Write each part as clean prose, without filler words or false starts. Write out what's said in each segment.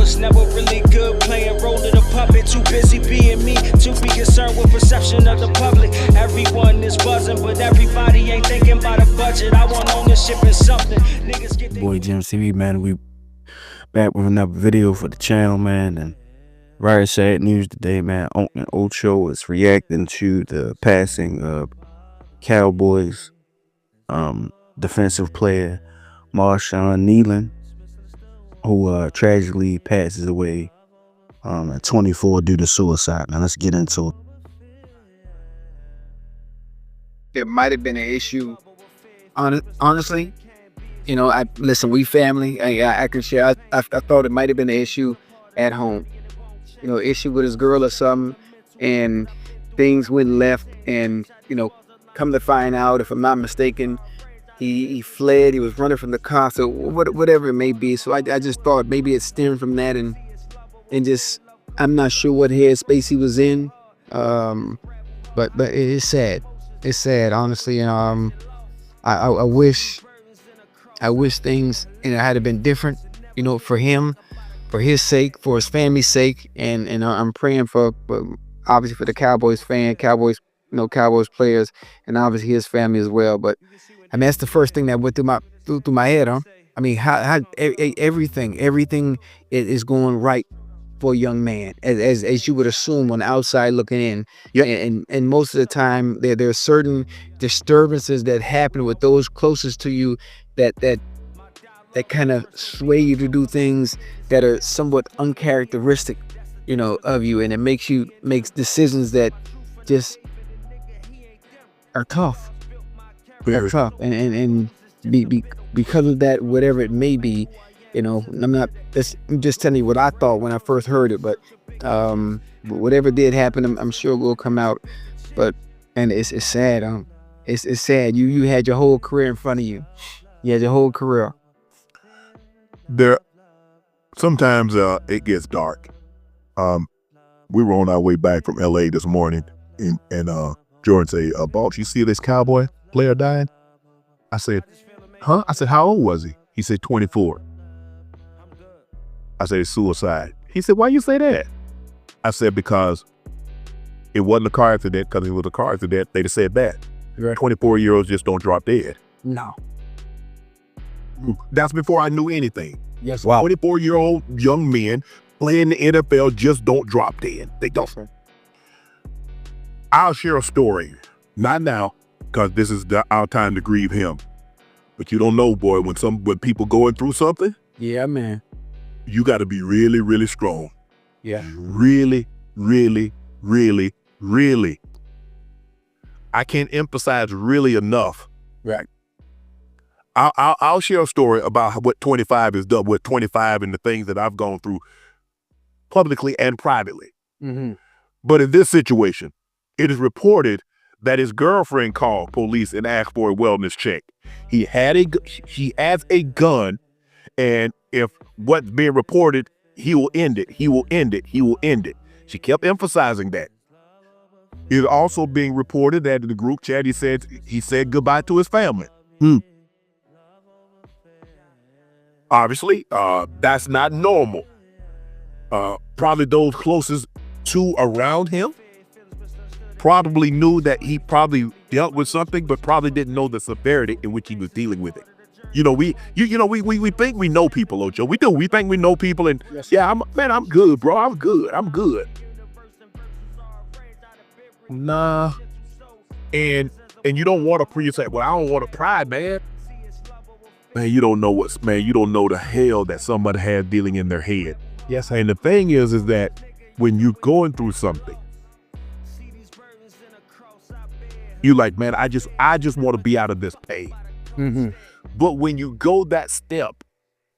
was never really good playing role of the puppet. Too busy being me to be concerned with perception of the public. Everyone is buzzing, but everybody ain't thinking about a budget. I want ownership in something. Niggas get Boy Jim TV, man. We back with another video for the channel, man. And very sad news today, man. Unk and Ocho is reacting to the passing of Cowboys defensive player Marshawn Kneeland, who tragically passes away at 24 due to suicide. Now let's get into it. There might have been an issue. Honestly, you know, listen, we family. I can share. I thought it might have been an issue at home. You know, issue with his girl or something, and things went left. And you know, come to find out, if I'm not mistaken, he fled. He was running from the car, so whatever it may be. So I just thought maybe it stemmed from that, and just I'm not sure what headspace he was in. But it's sad. It's sad, honestly. I wish things, you know, had been different, you know, for him, for his sake, for his family's sake, and I'm praying for obviously for the Cowboys Cowboys players, and obviously his family as well. But I mean, that's the first thing that went through my head, huh? I mean, how everything is going right for a young man, as you would assume on the outside looking in. Yeah. And most of the time there are certain disturbances that happen with those closest to you that kind of sway you to do things that are somewhat uncharacteristic, you know, of you, and it makes decisions that just are tough. Very tough. And because of that, whatever it may be, you know, I'm just telling you what I thought when I first heard it, but whatever did happen, I'm sure will come out. And it's sad. It's sad. You had your whole career in front of you. You had your whole career. Sometimes it gets dark. We were on our way back from LA this morning, and Jordan said, "Boss, you see this Cowboy player dying?" I said, "Huh?" I said, "How old was he?" He said, 24. I said, "It's suicide." He said, "Why you say that?" I said, "Because it wasn't a car accident. Because it was a car accident, they'd have said that. Right. 24-year-olds just don't drop dead." No. That's before I knew anything. Yes. Wow. 24-year-old young men playing the NFL just don't drop dead. They don't. I'll share a story. Not now, because this is our time to grieve him. But you don't know, boy, when people going through something. Yeah, man. You got to be really, really strong. Yeah. Really, really, really, really. I can't emphasize really enough. Right. I'll share a story about what 25 has done, what 25 and the things that I've gone through publicly and privately. Mm-hmm. But in this situation, it is reported that his girlfriend called police and asked for a wellness check. She has a gun, and if what's being reported, he will end it. He will end it. He will end it. She kept emphasizing that. It is also being reported that in the group chat, he said goodbye to his family. Obviously, that's not normal. Probably those closest to around him probably knew that he probably dealt with something, but probably didn't know the severity in which he was dealing with it. You know, we think we know people, Ocho. We do. We think we know people, and yes. Yeah, I'm good, bro. I'm good. Nah. And you don't want to say, well, I don't want to pry, man. Man, you don't know the hell that somebody has dealing in their head. Yes. And the thing is that when you're going through something, you like, man, I just want to be out of this pain. Mm-hmm. But when you go that step,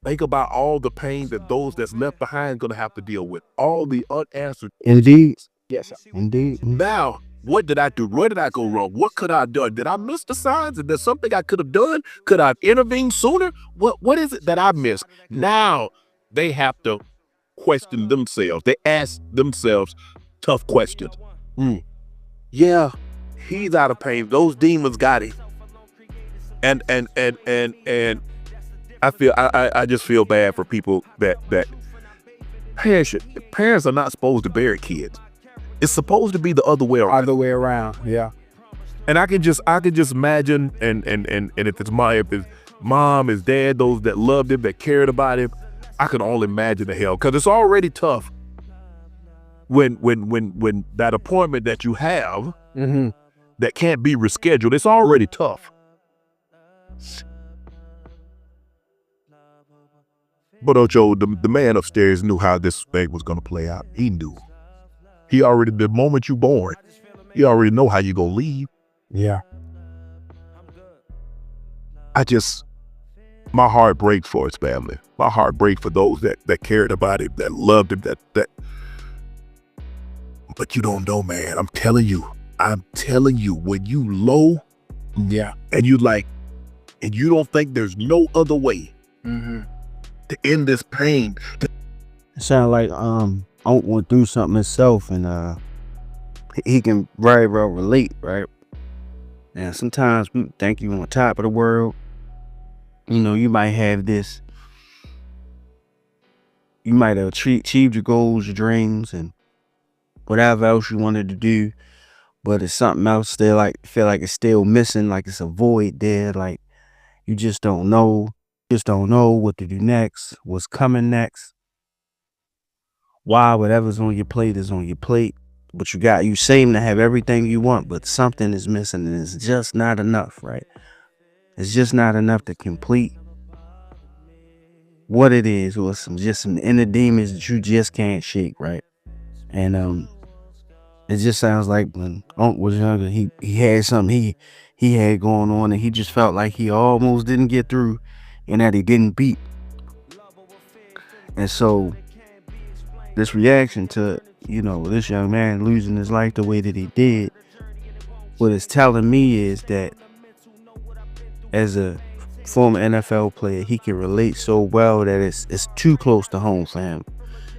think about all the pain that those that's left behind going to have to deal with. All the unanswered. Indeed. Yes, sir. Indeed. Now, what did I do? Where did I go wrong? What could I have done? Did I miss the signs? Is there something I could have done? Could I have intervened sooner? What is it that I missed? Now they have to question themselves. They ask themselves tough questions. Yeah, he's out of pain. Those demons got him. And I just feel bad for people that parents are not supposed to bury kids. It's supposed to be the other way around. Other way around, yeah. And I could just imagine, and if it's mom, his dad, those that loved him, that cared about him, I can only imagine the hell, because it's already tough when that appointment that you have that can't be rescheduled. It's already tough. But Ocho, the man upstairs knew how this thing was gonna play out. He knew. He already, the moment you born, he already know how you gonna leave. Yeah. My heart breaks for his family. My heart breaks for those that cared about him, that loved him, that. But you don't know, man. I'm telling you, when you low, yeah, and you don't think there's no other way to end this pain. It sounds like Unk went through something himself, and he can very well relate, right? And sometimes we think you on the top of the world. You know, you might have this. You might have achieved your goals, your dreams, and whatever else you wanted to do, but it's something else still, like, feel like it's still missing, like it's a void there, like you just don't know what to do next, what's coming next, why whatever's on your plate is on your plate, but you seem to have everything you want, but something is missing, and it's just not enough, right? It's just not enough to complete what it is, or some inner demons that you just can't shake, right? And it just sounds like when Unk was younger, he had something he had going on, and he just felt like he almost didn't get through, and that he didn't beat. And so this reaction to, you know, this young man losing his life the way that he did, what it's telling me is that as a former NFL player, he can relate so well that it's too close to home for him.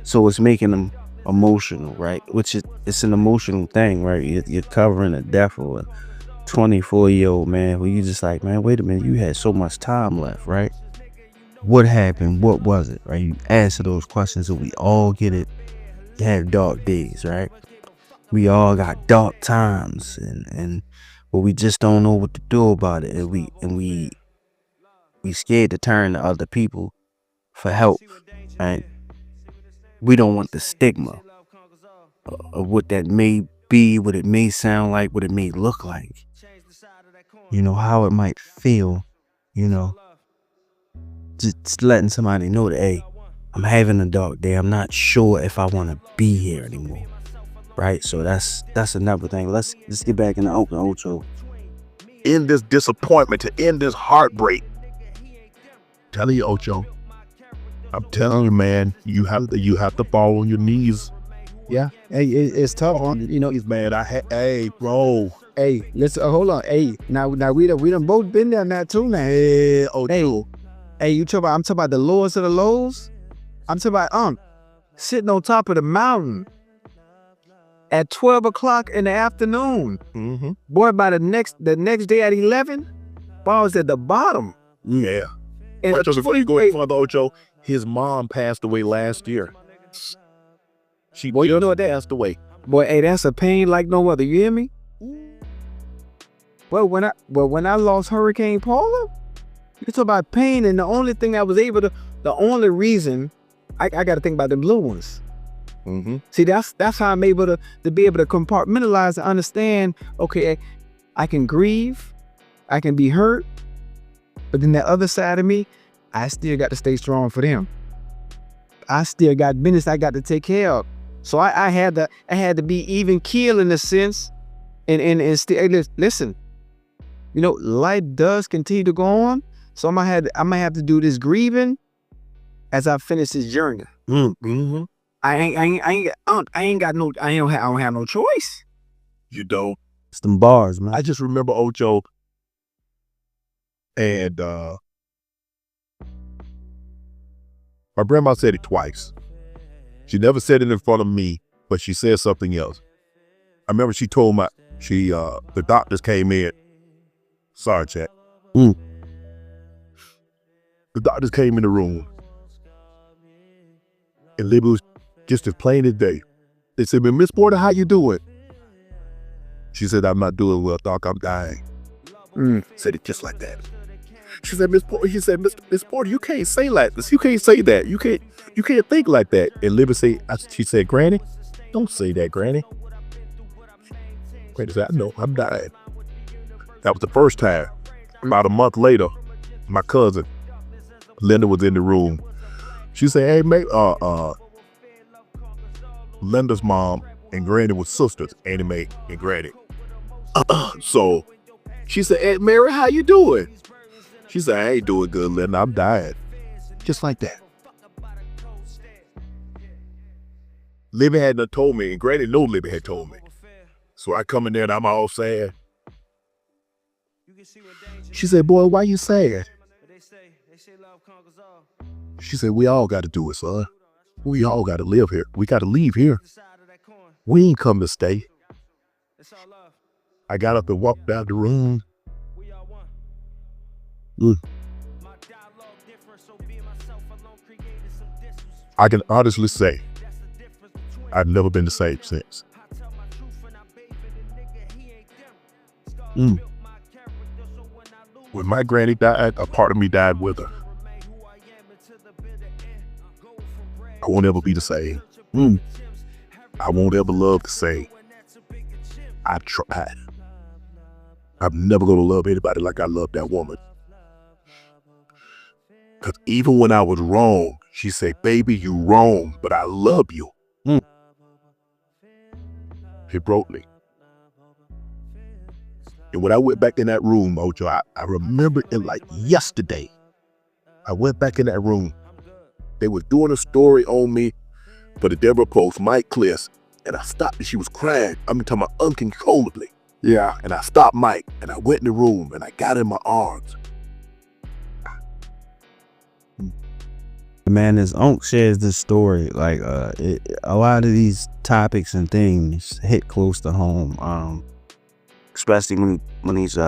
So it's making him emotional, right? Which it's an emotional thing, right? You're covering the death of a 24-year-old man where you just like, man, wait a minute, you had so much time left, right? What happened? What was it, right? You answer those questions, and we all get it. You have dark days, right? We all got dark times, but we just don't know what to do about it, and we scared to turn to other people for help, right? We don't want the stigma of what that may be, what it may sound like, what it may look like, you know, how it might feel, you know, just letting somebody know that, hey, I'm having a dark day, I'm not sure if I want to be here anymore, right? So that's another thing. Let's get back in the Ocho. In this disappointment, to end this heartbreak, telling you, Ocho, I'm telling you, man, you have to fall on your knees. Yeah. Hey, it's tough, huh? You know, He's mad. Hey, bro. Hey, listen, hold on. Hey, now we done both been there now too, now. Hey, Ocho. Hey, I'm talking about the lowest of the lows. I'm talking about sitting on top of the mountain at 12 o'clock in the afternoon. Boy, by the next day at 11, boy, I was at the bottom. Yeah. And Before you go any further, Ocho, his mom passed away last year. She passed away. Boy, hey, that's a pain like no other. You hear me? Well, when I lost Hurricane Paula, you talk about pain, and the only reason I got to think about them little ones. See, that's how I'm able to be able to compartmentalize and understand. Okay, I can grieve, I can be hurt, but then that other side of me, I still got to stay strong for them. I still got business I got to take care of. So I had to be even keel in a sense, and still, hey, listen. You know, life does continue to go on. So I might have to do this grieving as I finish this journey. I don't have no choice. You don't. It's them bars, man. I just remember Ocho, and my grandma said it twice. She never said it in front of me, but she said something else. I remember she told the doctors came in. Sorry, chat. The doctors came in the room, and Libby just as plain as day. They said, Miss Porter, how you doing? She said, I'm not doing well, Doc, I'm dying. Said it just like that. She said, Miss Porter, you can't say like this. You can't say that. You can't think like that. And Libby she said, Granny, don't say that, Granny. Granny said, I know, I'm dying. That was the first time. About a month later, my cousin, Linda, was in the room. She said, hey, mate, Linda's mom and Granny were sisters, Annie Mae and Granny. So she said, Aunt Mary, how you doing? She said, I ain't doing good, Linda, I'm dying. Just like that. Libby hadn't told me, and Granny knew Libby had told me. So I come in there and I'm all sad. She said, boy, why you sad? She said, we all got to do it, son. We all got to live here. We got to leave here. We ain't come to stay. I got up and walked down the room. I can honestly say I've never been the same since. When my granny died, a part of me died with her. I won't ever be the same. I won't ever love the same. I tried. I'm never gonna love anybody like I love that woman. Cause even when I was wrong, she said, baby, you wrong, but I love you. It broke me. And when I went back in that room, Ocho, I remember it like yesterday. I went back in that room. They were doing a story on me for the Denver Post, Mike Kliss, and I stopped and she was crying. I'm talking about uncontrollably. Yeah. And I stopped Mike and I went in the room and I got in my arms. Man, as Unk shares this story, like a lot of these topics and things hit close to home, especially when he's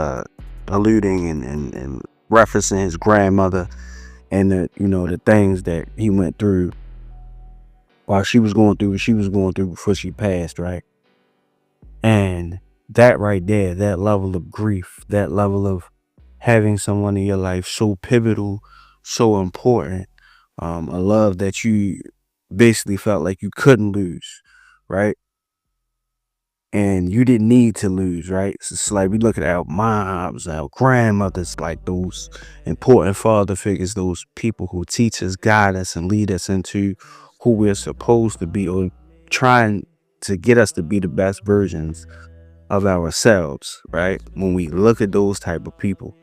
alluding and referencing his grandmother and the things that he went through while she was going through what she was going through before she passed, right? And that right there, that level of grief, that level of having someone in your life so pivotal, so important, a love that you basically felt like you couldn't lose, right? And you didn't need to lose, right? So it's like we look at our moms, our grandmothers, like those important father figures, those people who teach us, guide us, and lead us into who we're supposed to be, or trying to get us to be the best versions of ourselves, right? When we look at those type of people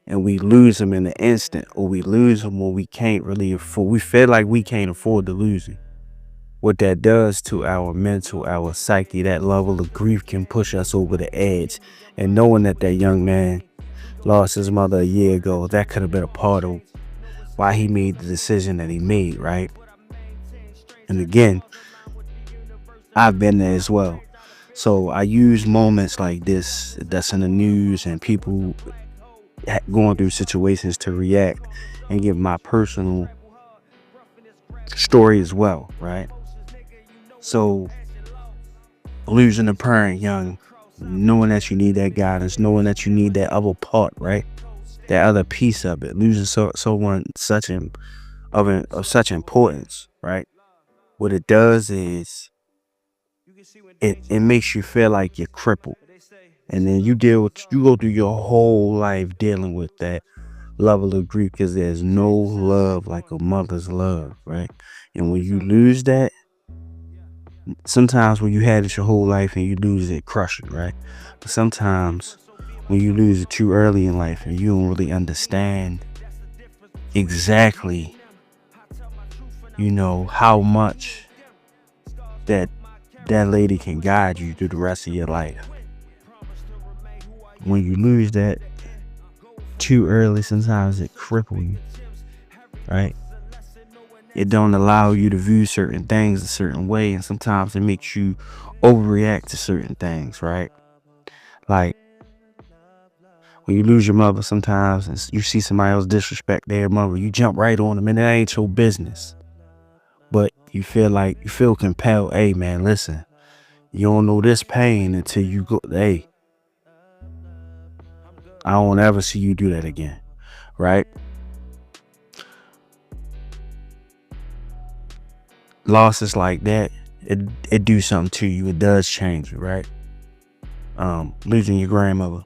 and we lose them in an instant, or we lose them when we can't really afford, we feel like we can't afford to lose them. What that does to our mental, our psyche, that level of grief can push us over the edge. And knowing that that young man lost his mother a year ago, that could have been a part of why he made the decision that he made, right? And again, I've been there as well. So I use moments like this that's in the news and people going through situations to react and give my personal story as well, right? So losing a parent young, knowing that you need that guidance, knowing that you need that other part, right? That other piece of it, losing someone of such importance, right? What it does is it makes you feel like you're crippled. And then you go through your whole life dealing with that level of grief, because there's no love like a mother's love, right? And when you lose that, sometimes when you had it your whole life and you lose it, crush it, right? But sometimes when you lose it too early in life and you don't really understand exactly, how much that lady can guide you through the rest of your life. When you lose that too early, sometimes it cripples you, right? It don't allow you to view certain things a certain way, and sometimes it makes you overreact to certain things, right? Like when you lose your mother, sometimes and you see somebody else disrespect their mother, you jump right on them, and it ain't your business. but you feel compelled. Hey man, listen, you don't know this pain until you go. Hey, I don't ever see you do that again, right? Losses like that, it do something to you. It does change you, right? Losing your grandmother,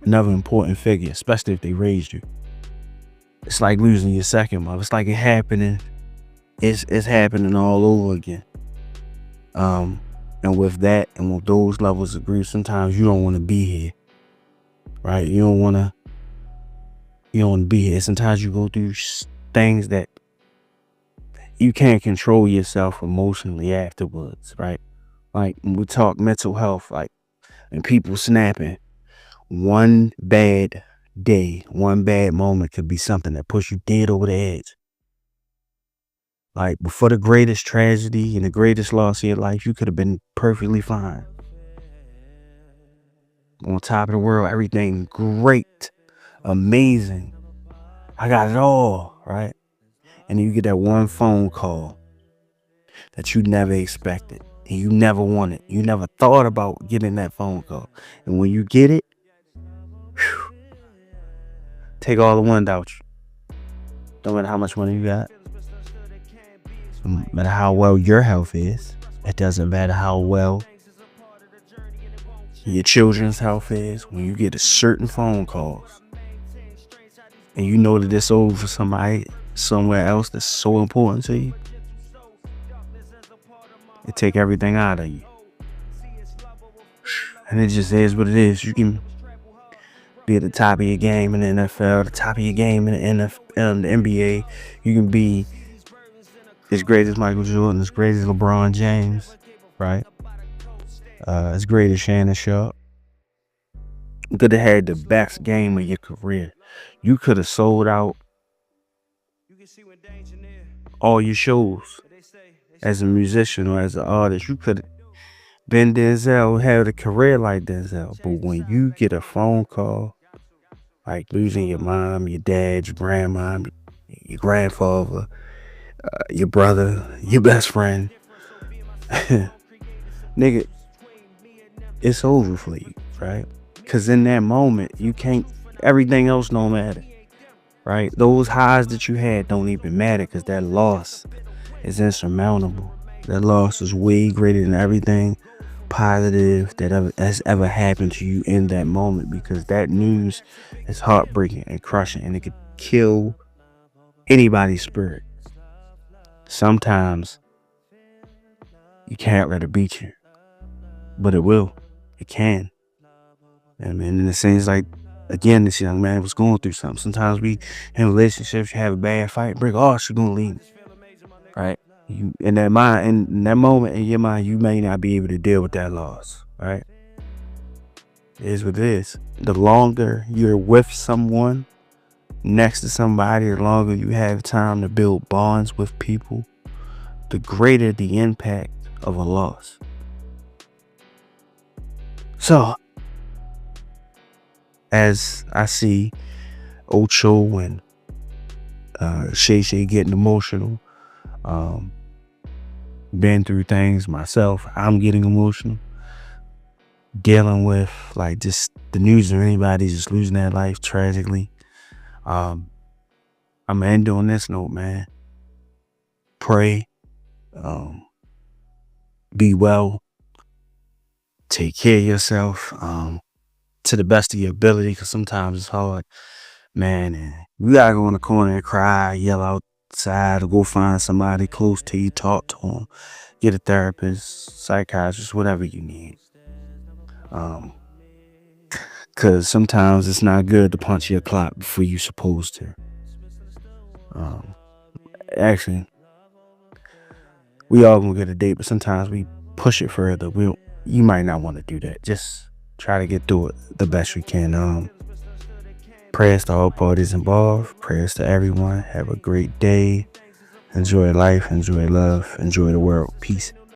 another important figure, especially if they raised you. It's like losing your second mother. It's like it happening. It's happening all over again. And with that, and with those levels of grief, sometimes you don't want to be here, right? You don't want to be here. Sometimes you go through things that you can't control yourself emotionally afterwards, right? Like when we talk mental health, like, and people snapping, one bad day, one bad moment could be something that push you dead over the edge. Like before the greatest tragedy and the greatest loss of your life, you could have been perfectly fine. On top of the world, everything great, amazing. I got it all, right? And then you get that one phone call that you never expected and you never wanted. You never thought about getting that phone call. And when you get it, whew, take all the wind out you. Don't matter how much money you got. No matter how well your health is. It doesn't matter how well your children's health is. When you get a certain phone calls and you know that it's over for somebody somewhere else that's so important to you, it take everything out of you. And it just is what it is. You can be at the top of your game in the NFL, the top of your game in the NBA. You can be as great as Michael Jordan, as great as LeBron James, right? As great as Shannon Sharp. You could have had the best game of your career. You could have sold out all your shows as a musician or as an artist. You could have been Denzel, had a career like Denzel. But when you get a phone call, like losing your mom, your dad, your grandma, your grandfather, your brother, your best friend, nigga, it's over for you, right? Because in that moment, you can't, everything else don't matter, right? Those highs that you had don't even matter because that loss is insurmountable. That loss is way greater than everything positive that has ever happened to you in that moment, because that news is heartbreaking and crushing and it could kill anybody's spirit. Sometimes you can't let it beat you, but it will. It can. I mean, and it seems like, again, this young man was going through something. Sometimes we in relationships, you have a bad fight, break. Oh, she's gonna leave me, right? You in that moment in your mind, you may not be able to deal with that loss, right? It is what it is. The longer you're with someone, next to somebody, the longer you have time to build bonds with people, the greater the impact of a loss. So, as I see Ocho and Shay getting emotional, been through things myself, I'm getting emotional, dealing with like just the news of anybody just losing their life tragically. I'm gonna end on this note, man. Pray, be well, take care of yourself, to the best of your ability, because sometimes it's hard, man. And you gotta go in the corner and cry, yell outside, or go find somebody close to you, talk to them, get a therapist, psychiatrist, whatever you need. Because sometimes it's not good to punch your clock before you're supposed to. Actually, we all gonna get a date, but sometimes we push it further. You might not want to do that. Just try to get through it the best we can. Prayers to all parties involved. Prayers to everyone. Have a great day. Enjoy life. Enjoy love. Enjoy the world. Peace.